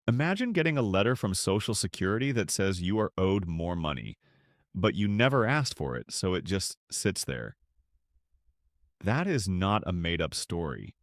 Imagine getting a letter from Social Security that says you are owed more money, but you never asked for it, so it just sits there. That is not a made-up story.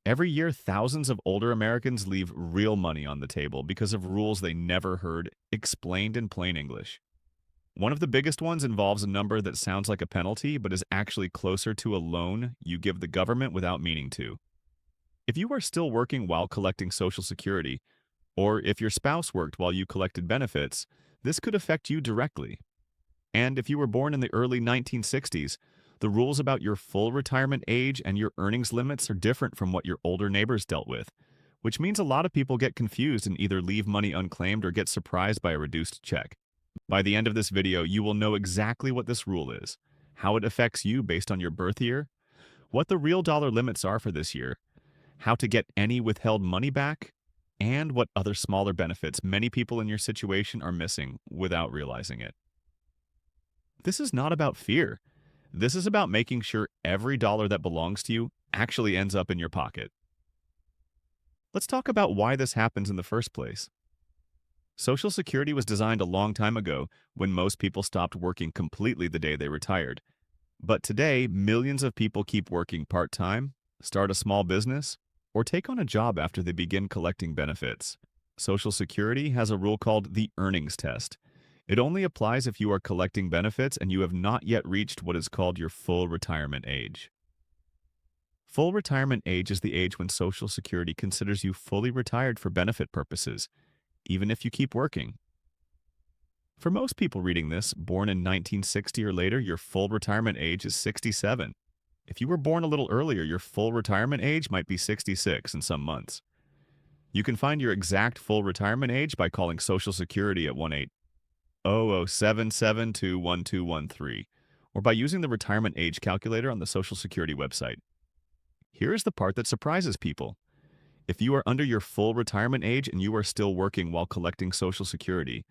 Every year, thousands of older Americans leave real money on the table because of rules they never heard explained in plain English. One of the biggest ones involves a number that sounds like a penalty but is actually closer to a loan you give the government without meaning to. If you are still working while collecting Social Security, or if your spouse worked while you collected benefits, this could affect you directly. And if you were born in the early 1960s, the rules about your full retirement age and your earnings limits are different from what your older neighbors dealt with, which means a lot of people get confused and either leave money unclaimed or get surprised by a reduced check. By the end of this video, you will know exactly what this rule is, how it affects you based on your birth year, what the real dollar limits are for this year, how to get any withheld money back, and what other smaller benefits many people in your situation are missing without realizing it. This is not about fear. This is about making sure every dollar that belongs to you actually ends up in your pocket. Let's talk about why this happens in the first place. Social Security was designed a long time ago when most people stopped working completely the day they retired. But today, millions of people keep working part-time, start a small business, or take on a job after they begin collecting benefits. Social Security has a rule called the earnings test. It only applies if you are collecting benefits and you have not yet reached what is called your full retirement age. Full retirement age is the age when Social Security considers you fully retired for benefit purposes, even if you keep working. For most people reading this, born in 1960 or later, your full retirement age is 67. If you were born a little earlier, your full retirement age might be 66 in some months. You can find your exact full retirement age by calling Social Security at 1-800-772-1213 or by using the retirement age calculator on the Social Security website. Here is the part that surprises people. If you are under your full retirement age and you are still working while collecting Social Security,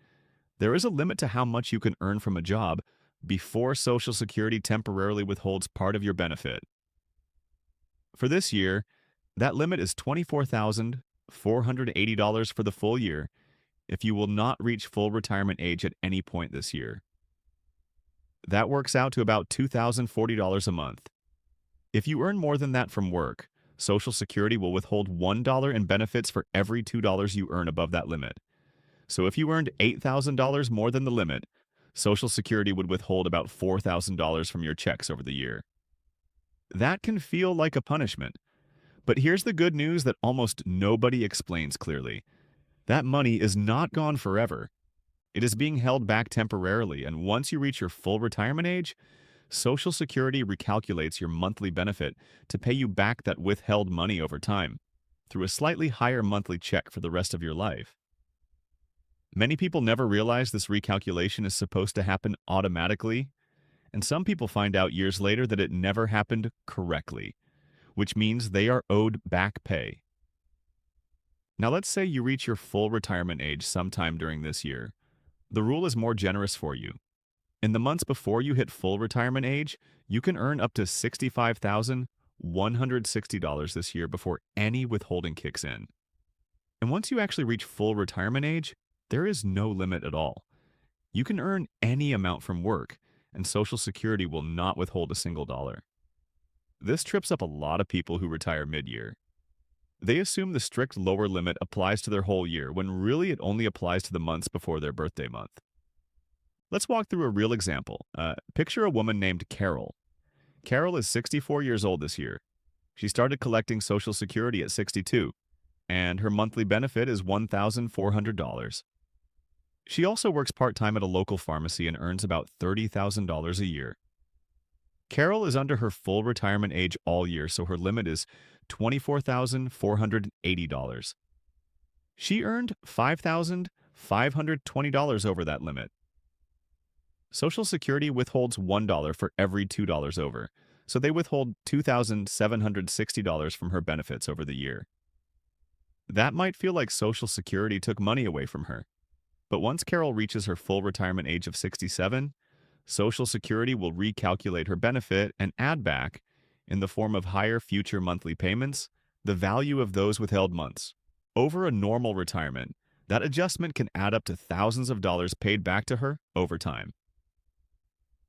there is a limit to how much you can earn from a job before Social Security temporarily withholds part of your benefit. For this year, that limit is $24,480 for the full year if you will not reach full retirement age at any point this year. That works out to about $2,040 a month. If you earn more than that from work, Social Security will withhold $1 in benefits for every $2 you earn above that limit. So if you earned $8,000 more than the limit, Social Security would withhold about $4,000 from your checks over the year. That can feel like a punishment. But here's the good news that almost nobody explains clearly. That money is not gone forever. It is being held back temporarily, and once you reach your full retirement age, Social Security recalculates your monthly benefit to pay you back that withheld money over time, through a slightly higher monthly check for the rest of your life. Many people never realize this recalculation is supposed to happen automatically, and some people find out years later that it never happened correctly, which means they are owed back pay. Now let's say you reach your full retirement age sometime during this year. The rule is more generous for you. In the months before you hit full retirement age, you can earn up to $65,160 this year before any withholding kicks in. And once you actually reach full retirement age, there is no limit at all. You can earn any amount from work, and Social Security will not withhold a single dollar. This trips up a lot of people who retire mid-year. They assume the strict lower limit applies to their whole year, when really it only applies to the months before their birthday month. Let's walk through a real example. Picture a woman named Carol. Carol is 64 years old this year. She started collecting Social Security at 62, and her monthly benefit is $1,400. She also works part-time at a local pharmacy and earns about $30,000 a year. Carol is under her full retirement age all year, so her limit is $24,480. She earned $5,520 over that limit. Social Security withholds $1 for every $2 over, so they withhold $2,760 from her benefits over the year. That might feel like Social Security took money away from her. But once Carol reaches her full retirement age of 67, Social Security will recalculate her benefit and add back, in the form of higher future monthly payments, the value of those withheld months. Over a normal retirement, That adjustment can add up to thousands of dollars paid back to her over time.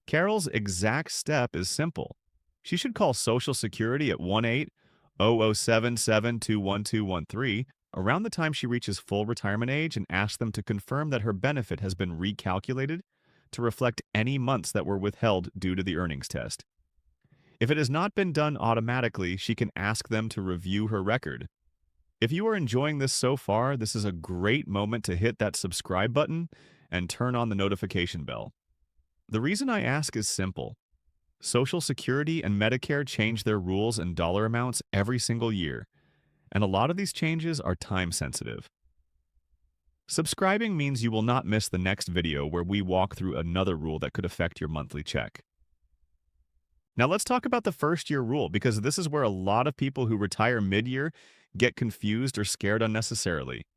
Carol's exact step is simple. She should call Social Security at 1-800-777-21213 around the time she reaches full retirement age and ask them to confirm that her benefit has been recalculated to reflect any months that were withheld due to the earnings test. If it has not been done automatically, she can ask them to review her record. If you are enjoying this so far, this is a great moment to hit that subscribe button and turn on the notification bell. The reason I ask is simple. Social Security and Medicare change their rules and dollar amounts every single year, and a lot of these changes are time sensitive. Subscribing means you will not miss the next video where we walk through another rule that could affect your monthly check. Now let's talk about the first year rule, because this is where a lot of people who retire mid-year get confused or scared unnecessarily.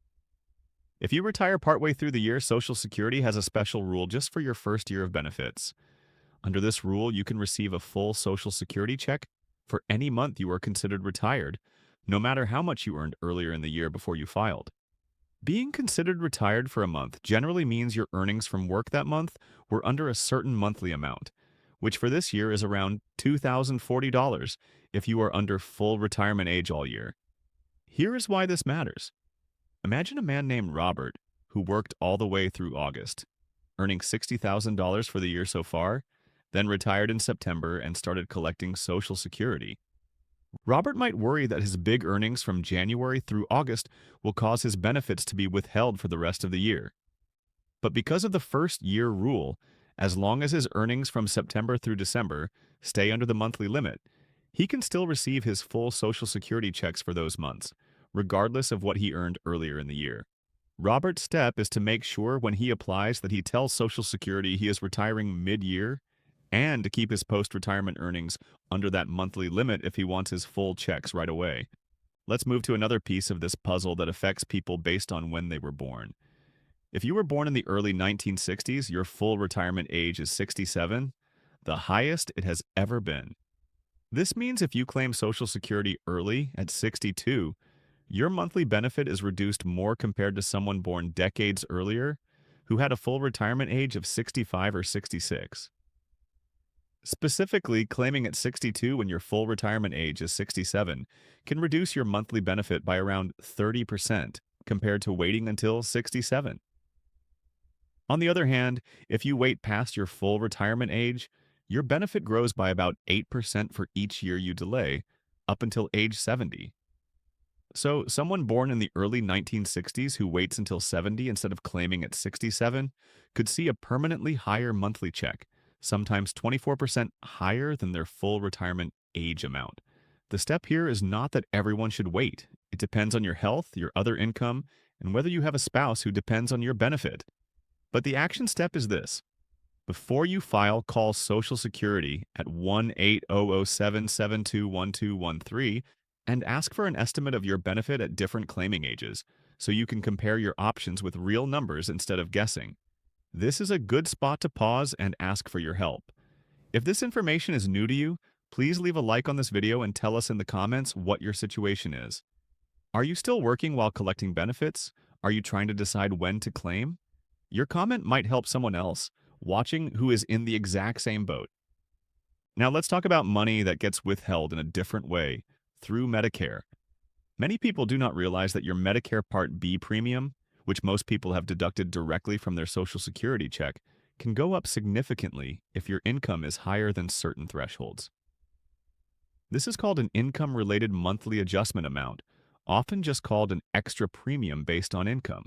If you retire partway through the year, Social Security has a special rule just for your first year of benefits. Under this rule, you can receive a full Social Security check for any month you are considered retired, no matter how much you earned earlier in the year before you filed. Being considered retired for a month generally means your earnings from work that month were under a certain monthly amount, which for this year is around $2,040 if you are under full retirement age all year. Here is why this matters. Imagine a man named Robert who worked all the way through August, earning $60,000 for the year so far, then retired in September and started collecting Social Security. Robert might worry that his big earnings from January through August will cause his benefits to be withheld for the rest of the year. But because of the first year rule, as long as his earnings from September through December stay under the monthly limit, he can still receive his full Social Security checks for those months, regardless of what he earned earlier in the year. Robert's step is to make sure when he applies that he tells Social Security he is retiring mid-year and to keep his post-retirement earnings under that monthly limit if he wants his full checks right away. Let's move to another piece of this puzzle that affects people based on when they were born. If you were born in the early 1960s, your full retirement age is 67, the highest it has ever been. This means if you claim Social Security early at 62, your monthly benefit is reduced more compared to someone born decades earlier who had a full retirement age of 65 or 66. Specifically, claiming at 62 when your full retirement age is 67 can reduce your monthly benefit by around 30% compared to waiting until 67. On the other hand, if you wait past your full retirement age, your benefit grows by about 8% for each year you delay, up until age 70. So, someone born in the early 1960s who waits until 70 instead of claiming at 67 could see a permanently higher monthly check, sometimes 24% higher than their full retirement age amount. The step here is not that everyone should wait. It depends on your health, your other income, and whether you have a spouse who depends on your benefit. But the action step is this. Before you file, call Social Security at 1-800-772-1213 and ask for an estimate of your benefit at different claiming ages, so you can compare your options with real numbers instead of guessing. This is a good spot to pause and ask for your help. If this information is new to you, please leave a like on this video and tell us in the comments what your situation is. Are you still working while collecting benefits? Are you trying to decide when to claim? Your comment might help someone else watching who is in the exact same boat. Now let's talk about money that gets withheld in a different way, through Medicare. Many people do not realize that your Medicare Part B premium, which most people have deducted directly from their Social Security check, can go up significantly if your income is higher than certain thresholds. This is called an income-related monthly adjustment amount, often just called an extra premium based on income.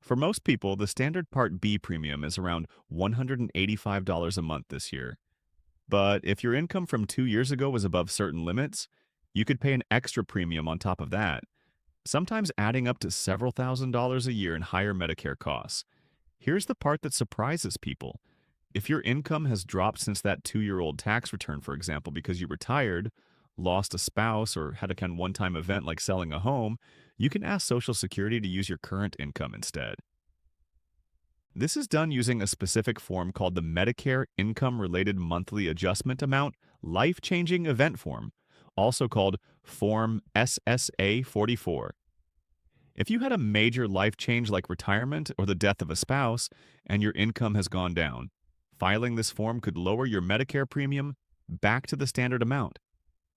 For most people, the standard Part B premium is around $185 a month this year. But if your income from 2 years ago was above certain limits, you could pay an extra premium on top of that, sometimes adding up to several $1,000s a year in higher Medicare costs. Here's the part that surprises people. If your income has dropped since that 2-year-old tax return, for example, because you retired, lost a spouse, or had a kind of one-time event like selling a home, you can ask Social Security to use your current income instead. This is done using a specific form called the Medicare Income-Related Monthly Adjustment Amount Life-Changing Event Form, also called Form SSA 44. If you had a major life change like retirement or the death of a spouse and your income has gone down, filing this form could lower your Medicare premium back to the standard amount,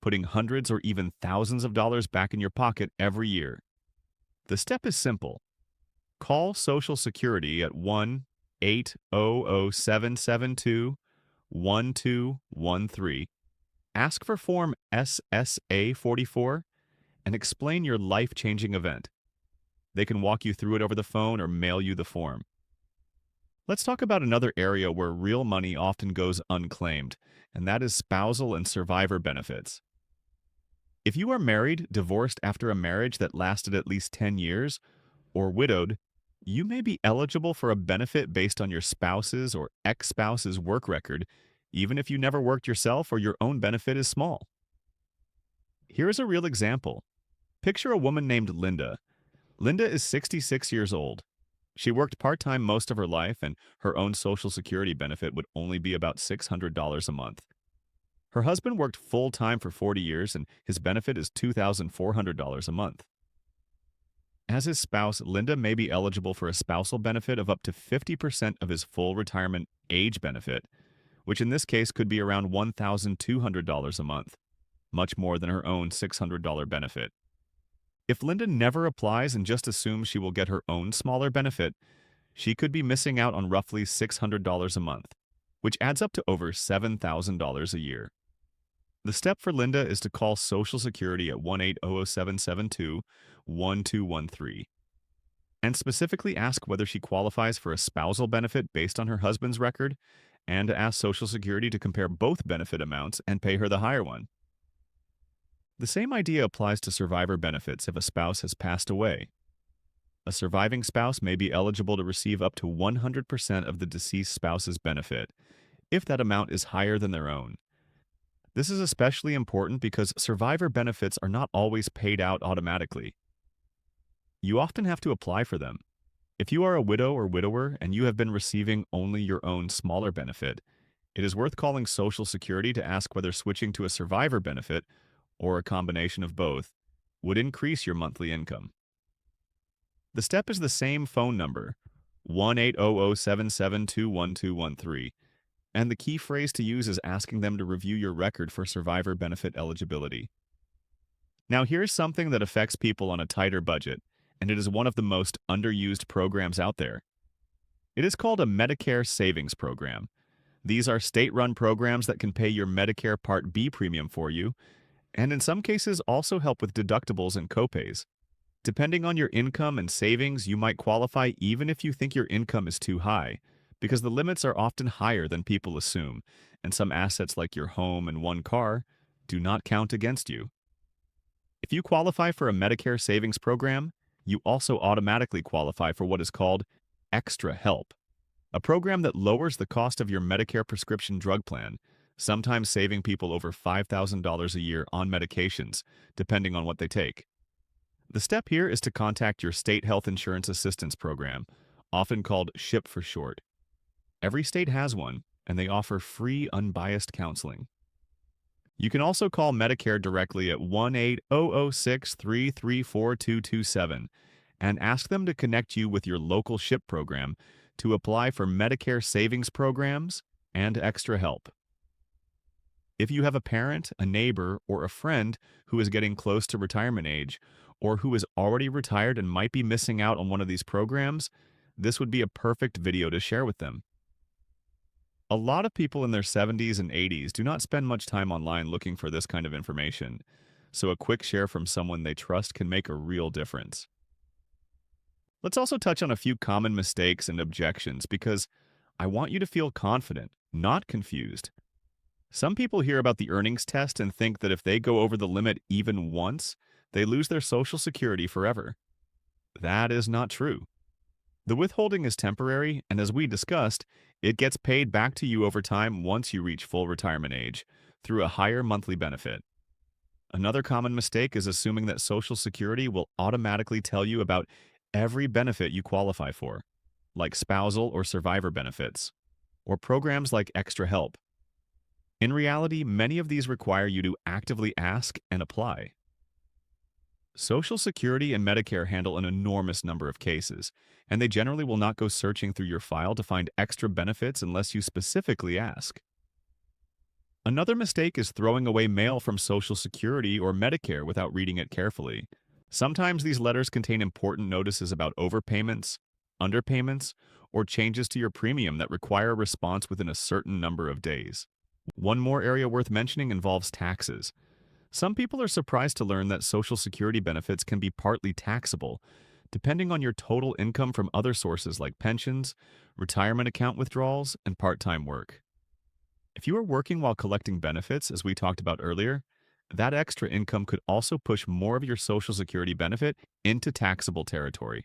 putting hundreds or even thousands of dollars back in your pocket every year. The step is simple. Call Social Security at 1-800-772-1213. Ask for Form SSA 44 and explain your life-changing event. They can walk you through it over the phone or mail you the form. Let's talk about another area where real money often goes unclaimed, and that is spousal and survivor benefits. If you are married, divorced after a marriage that lasted at least 10 years, or widowed, you may be eligible for a benefit based on your spouse's or ex-spouse's work record, even if you never worked yourself or your own benefit is small. Here is a real example. Picture a woman named Linda. Linda is 66 years old. She worked part-time most of her life, and her own Social Security benefit would only be about $600 a month. Her husband worked full-time for 40 years, and his benefit is $2,400 a month. As his spouse, Linda may be eligible for a spousal benefit of up to 50% of his full retirement age benefit, which in this case could be around $1,200 a month, much more than her own $600 benefit. If Linda never applies and just assumes she will get her own smaller benefit, she could be missing out on roughly $600 a month, which adds up to over $7,000 a year. The step for Linda is to call Social Security at 1-800-772-1213 and specifically ask whether she qualifies for a spousal benefit based on her husband's record, and to ask Social Security to compare both benefit amounts and pay her the higher one. The same idea applies to survivor benefits if a spouse has passed away. A surviving spouse may be eligible to receive up to 100% of the deceased spouse's benefit, if that amount is higher than their own. This is especially important because survivor benefits are not always paid out automatically. You often have to apply for them. If you are a widow or widower and you have been receiving only your own smaller benefit, it is worth calling Social Security to ask whether switching to a survivor benefit, or a combination of both, would increase your monthly income. The step is the same phone number, 1-800-772-1213, and the key phrase to use is asking them to review your record for survivor benefit eligibility. Now here's something that affects people on a tighter budget, and it is one of the most underused programs out there. It is called a Medicare Savings Program. These are state-run programs that can pay your Medicare Part B premium for you, and in some cases also help with deductibles and copays. Depending on your income and savings, you might qualify even if you think your income is too high, because the limits are often higher than people assume, and some assets like your home and one car do not count against you. If you qualify for a Medicare savings program, you also automatically qualify for what is called Extra Help, a program that lowers the cost of your Medicare prescription drug plan, sometimes saving people over $5,000 a year on medications, depending on what they take. The step here is to contact your state health insurance assistance program, often called SHIP for short. Every state has one, and they offer free, unbiased counseling. You can also call Medicare directly at 1-800-633-4227 and ask them to connect you with your local SHIP program to apply for Medicare savings programs and extra help. If you have a parent, a neighbor, or a friend who is getting close to retirement age, or who is already retired and might be missing out on one of these programs, this would be a perfect video to share with them. A lot of people in their 70s and 80s do not spend much time online looking for this kind of information, so a quick share from someone they trust can make a real difference. Let's also touch on a few common mistakes and objections because I want you to feel confident, not confused. Some people hear about the earnings test and think that if they go over the limit even once, they lose their Social Security forever. That is not true. The withholding is temporary, and as we discussed, it gets paid back to you over time once you reach full retirement age, through a higher monthly benefit. Another common mistake is assuming that Social Security will automatically tell you about every benefit you qualify for, like spousal or survivor benefits, or programs like Extra Help. In reality, many of these require you to actively ask and apply. Social Security and Medicare handle an enormous number of cases, and they generally will not go searching through your file to find extra benefits unless you specifically ask. Another mistake is throwing away mail from Social Security or Medicare without reading it carefully. Sometimes these letters contain important notices about overpayments, underpayments, or changes to your premium that require a response within a certain number of days. One more area worth mentioning involves taxes. Some people are surprised to learn that Social Security benefits can be partly taxable, depending on your total income from other sources like pensions, retirement account withdrawals, and part-time work. If you are working while collecting benefits, as we talked about earlier, that extra income could also push more of your Social Security benefit into taxable territory.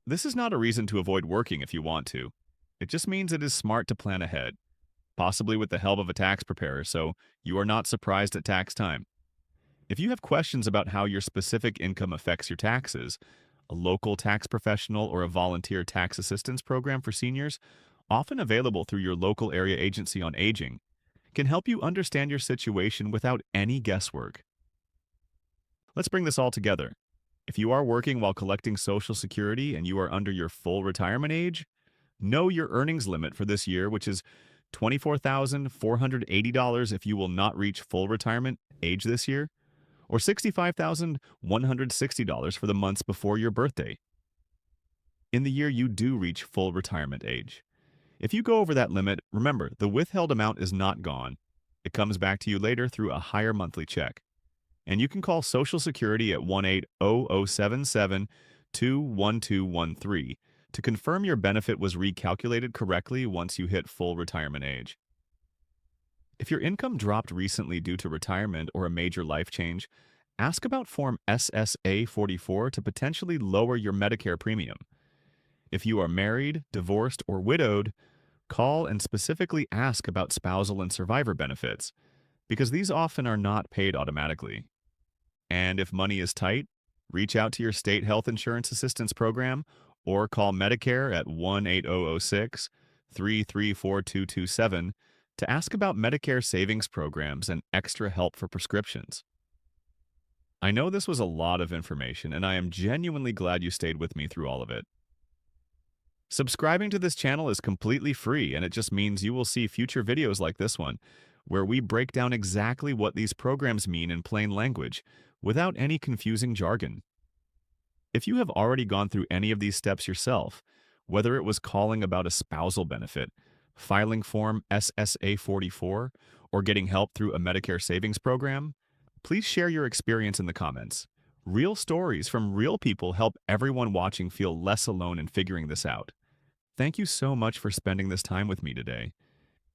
This is not a reason to avoid working if you want to. It just means it is smart to plan ahead, possibly with the help of a tax preparer, so you are not surprised at tax time. If you have questions about how your specific income affects your taxes, a local tax professional or a volunteer tax assistance program for seniors, often available through your local area agency on aging, can help you understand your situation without any guesswork. Let's bring this all together. If you are working while collecting Social Security and you are under your full retirement age, know your earnings limit for this year, which is $24,480 if you will not reach full retirement age this year, or $65,160 for the months before your birthday, in the year you do reach full retirement age. If you go over that limit, remember, the withheld amount is not gone. It comes back to you later through a higher monthly check. And you can call Social Security at 1-800-77-21213 to confirm your benefit was recalculated correctly once you hit full retirement age. If your income dropped recently due to retirement or a major life change, ask about Form SSA 44 to potentially lower your Medicare premium. If you are married, divorced, or widowed, call and specifically ask about spousal and survivor benefits, because these often are not paid automatically. And if money is tight, reach out to your state health insurance assistance program or call Medicare at 1-800-633-4227 to ask about Medicare savings programs and extra help for prescriptions. I know this was a lot of information, and I am genuinely glad you stayed with me through all of it. Subscribing to this channel is completely free, and it just means you will see future videos like this one, where we break down exactly what these programs mean in plain language, without any confusing jargon. If you have already gone through any of these steps yourself, whether it was calling about a spousal benefit, filing Form SSA 44, or getting help through a Medicare savings program, please share your experience in the comments. Real stories from real people help everyone watching feel less alone in figuring this out. Thank you so much for spending this time with me today.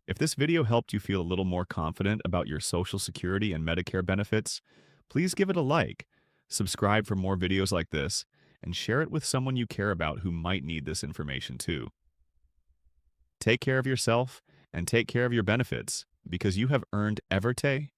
If this video helped you feel a little more confident about your Social Security and Medicare benefits, please give it a like, subscribe for more videos like this, and share it with someone you care about who might need this information too. Take care of yourself and take care of your benefits, because you have earned Everte